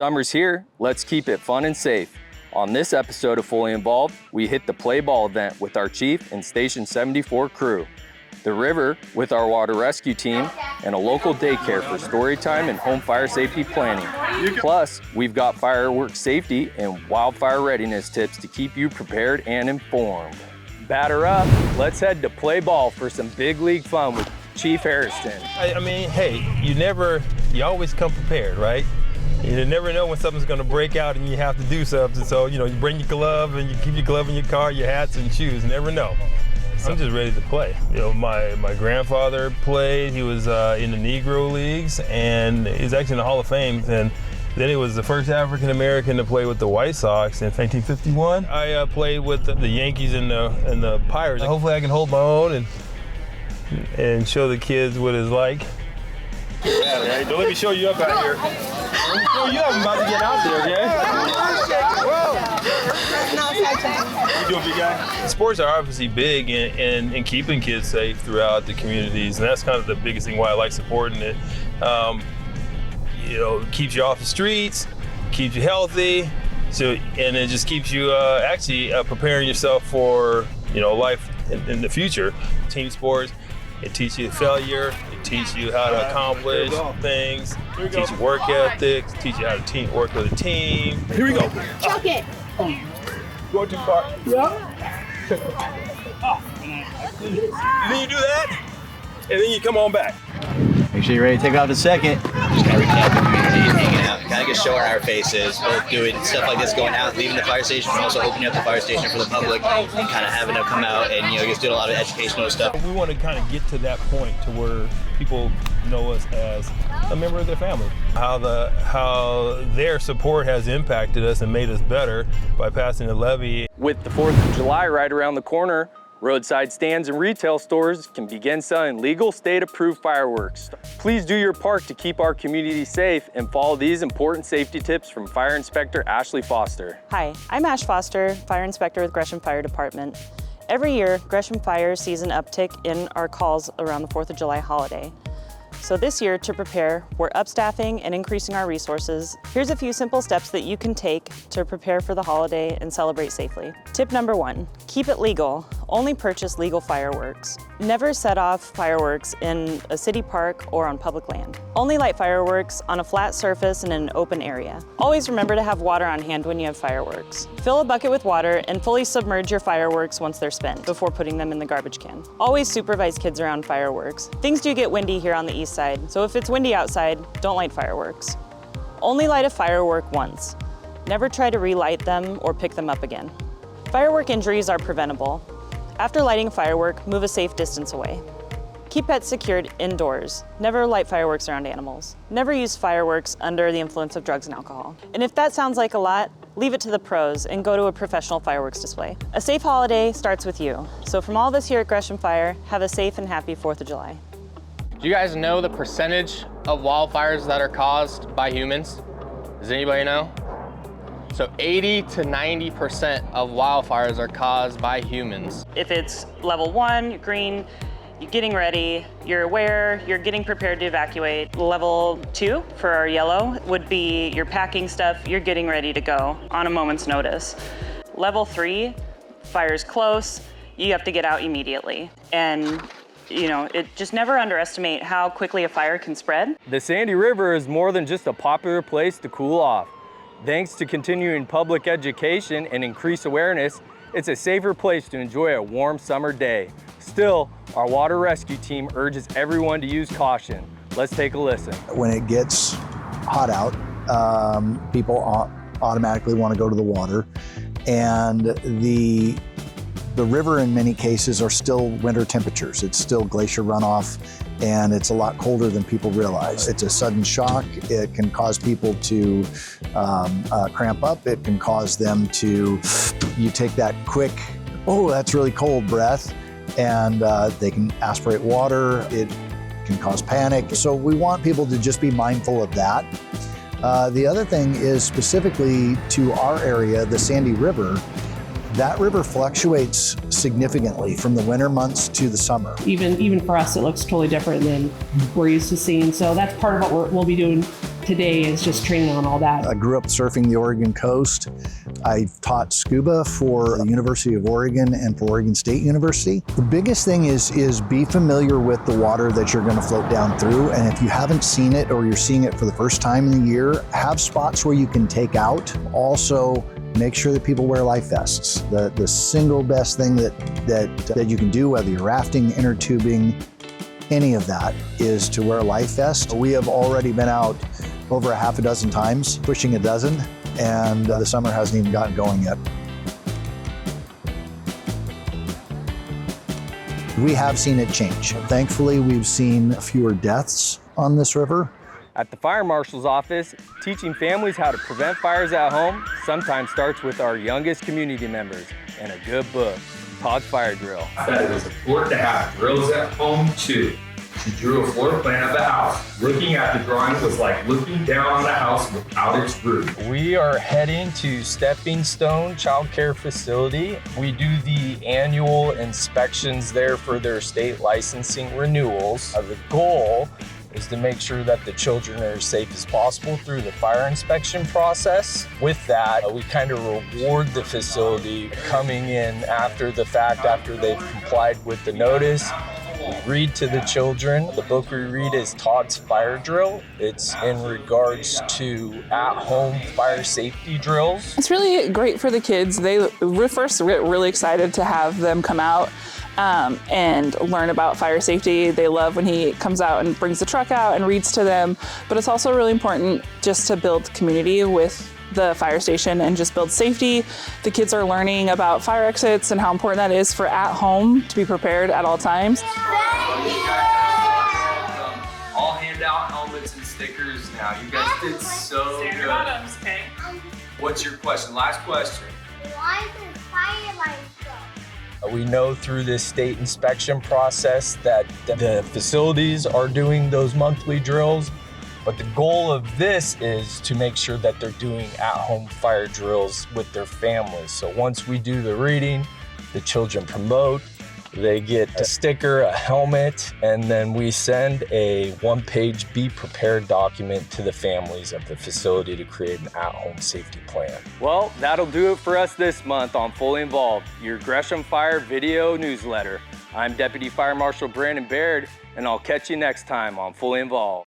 Summer's here, let's keep it fun and safe. On this episode of Fully Involved, we hit the play ball event with our chief and Station 74 crew, the river with our water rescue team, and a local daycare for story time and home fire safety planning. Plus, we've got fireworks safety and wildfire readiness tips to keep you prepared and informed. Batter up, let's head to play ball for some big league fun with Chief Harrison. I mean, hey, you always come prepared, right? You never know when something's gonna break out and you have to do something. So, you bring your glove and you keep your glove in your car, your hats and shoes, you never know. I'm just ready to play. My grandfather played, he was in the Negro Leagues, and he's actually in the Hall of Fame. And then he was the first African American to play with the White Sox in 1951. I played with the Yankees and the Pirates. Hopefully I can hold my own and show the kids what it's like. Yeah, man. Don't let me show you up out here. Let me show you up. I'm about to get out there, okay? Whoa. You doing, big guy? Sports are obviously big in keeping kids safe throughout the communities, and that's kind of the biggest thing why I like supporting it. Keeps you off the streets, keeps you healthy, and it just keeps you preparing yourself for life in the future. Team sports, it teaches you failure, it teaches you how to accomplish things, it teaches you work ethics, it teaches you how to work with a team. Here we go. Chuck it. Going too far. Yep. And then you do that, and then you come on back. Make sure you're ready to take off in a second. Just gotta reconnect the community and hanging out. Kind of get showing our faces, both doing stuff like this, going out, leaving the fire station, and also opening up the fire station for the public, and kind of having them come out and just doing a lot of educational stuff. We want to kind of get to that point to where people know us as a member of their family. How their support has impacted us and made us better by passing the levy. With the 4th of July right around the corner, roadside stands and retail stores can begin selling legal state-approved fireworks. Please do your part to keep our community safe and follow these important safety tips from Fire Inspector Ashley Foster. Hi, I'm Ash Foster, Fire Inspector with Gresham Fire Department. Every year, Gresham Fire sees an uptick in our calls around the 4th of July holiday. So this year, to prepare, we're upstaffing and increasing our resources. Here's a few simple steps that you can take to prepare for the holiday and celebrate safely. Tip number 1, keep it legal. Only purchase legal fireworks. Never set off fireworks in a city park or on public land. Only light fireworks on a flat surface and in an open area. Always remember to have water on hand when you have fireworks. Fill a bucket with water and fully submerge your fireworks once they're spent before putting them in the garbage can. Always supervise kids around fireworks. Things do get windy here on the east side, so if it's windy outside, don't light fireworks. Only light a firework once. Never try to relight them or pick them up again. Firework injuries are preventable. After lighting a firework, move a safe distance away. Keep pets secured indoors. Never light fireworks around animals. Never use fireworks under the influence of drugs and alcohol. And if that sounds like a lot, leave it to the pros and go to a professional fireworks display. A safe holiday starts with you. So from all of us here at Gresham Fire, have a safe and happy 4th of July. Do you guys know the percentage of wildfires that are caused by humans? Does anybody know? So 80 to 90% of wildfires are caused by humans. If it's level 1, you're green, you're getting ready, you're aware, you're getting prepared to evacuate. Level 2 for our yellow would be you're packing stuff, you're getting ready to go on a moment's notice. Level 3, fire's close, you have to get out immediately. And just never underestimate how quickly a fire can spread. The Sandy River is more than just a popular place to cool off. Thanks to continuing public education and increased awareness, it's a safer place to enjoy a warm summer day. Still, our water rescue team urges everyone to use caution. Let's take a listen. When it gets hot out, people automatically want to go to the water, and the river in many cases are still winter temperatures. It's still glacier runoff, and it's a lot colder than people realize. It's a sudden shock. It can cause people to cramp up. It can cause them to, you take that quick, oh, that's really cold breath, and they can aspirate water. It can cause panic. So we want people to just be mindful of that. The other thing is specifically to our area, the Sandy River. That river fluctuates significantly from the winter months to the summer. Even for us, it looks totally different than we're used to seeing. So that's part of what we'll be doing today is just training on all that. I grew up surfing the Oregon coast. I taught scuba for the University of Oregon and for Oregon State University. The biggest thing is be familiar with the water that you're going to float down through, and if you haven't seen it or you're seeing it for the first time in the year, have spots where you can take out. Also, make sure that people wear life vests. The single best thing that you can do, whether you're rafting, inner tubing, any of that, is to wear a life vest. We have already been out over a half a dozen times, pushing a dozen, and the summer hasn't even gotten going yet. We have seen it change. Thankfully, we've seen fewer deaths on this river. At the Fire Marshal's office, teaching families how to prevent fires at home sometimes starts with our youngest community members and a good book, Todd's Fire Drill. That it was important to have drills at home too. She drew a floor plan of the house. Looking at the drawing was like looking down on a house without its roof. We are heading to Stepping Stone Child Care Facility. We do the annual inspections there for their state licensing renewals. The goal is to make sure that the children are as safe as possible through the fire inspection process. With that, we kind of reward the facility coming in after the fact, after they've complied with the notice. We read to the children. The book we read is Todd's Fire Drill. It's in regards to at-home fire safety drills. It's really great for the kids. We're first really excited to have them come out and learn about fire safety. They love when he comes out and brings the truck out and reads to them, but it's also really important just to build community with the fire station and just build safety. The kids are learning about fire exits and how important that is for at home to be prepared at all times. I'll hand out helmets and stickers now. You guys did so good. Bottoms, okay? What's your question? Last question. Why does fire lights go? We know through this state inspection process that the facilities are doing those monthly drills, but the goal of this is to make sure that they're doing at-home fire drills with their families. So once we do the reading, the children promote, they get a sticker, a helmet, and then we send a one-page Be Prepared document to the families of the facility to create an at-home safety plan. Well, that'll do it for us this month on Fully Involved, your Gresham Fire video newsletter. I'm Deputy Fire Marshal Brandon Baird, and I'll catch you next time on Fully Involved.